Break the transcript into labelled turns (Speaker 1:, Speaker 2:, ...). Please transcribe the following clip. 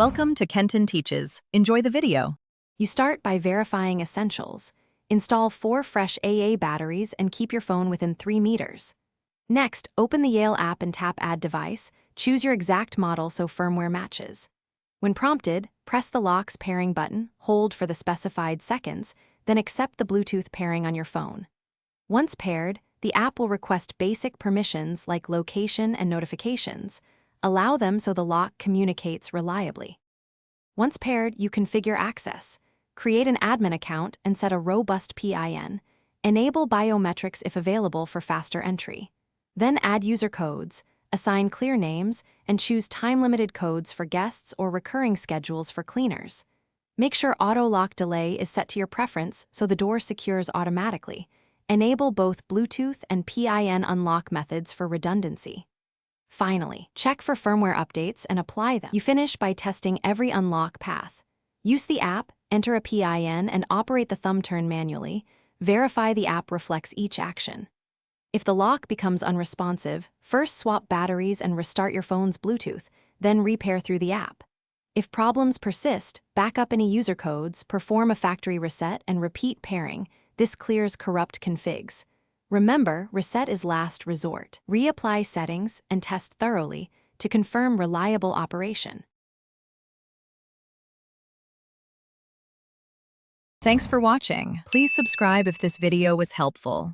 Speaker 1: Welcome to Kenton Teaches. Enjoy the video.
Speaker 2: You start by verifying essentials. Install 4 fresh AA batteries and keep your phone within 3 meters. Next, open the Yale app and tap Add Device. Choose your exact model so firmware matches. When prompted, press the lock's pairing button, hold for the specified seconds, then accept the Bluetooth pairing on your phone. Once paired, the app will request basic permissions like location and notifications. Allow them so the lock communicates reliably. Once paired, you configure access. Create an admin account and set a robust PIN. Enable biometrics if available for faster entry. Then add user codes, assign clear names, and choose time-limited codes for guests or recurring schedules for cleaners. Make sure auto lock delay is set to your preference so the door secures automatically. Enable both Bluetooth and PIN unlock methods for redundancy. Finally, check for firmware updates and apply them. You finish by testing every unlock path. Use the app, enter a PIN, and operate the thumb turn manually. Verify the app reflects each action. If the lock becomes unresponsive, first swap batteries and restart your phone's Bluetooth, then repair through the app. If problems persist, back up any user codes, perform a factory reset, and repeat pairing. This clears corrupt configs. Remember, reset is last resort. Reapply settings and test thoroughly to confirm reliable operation.
Speaker 1: Thanks for watching. Please subscribe if this video was helpful.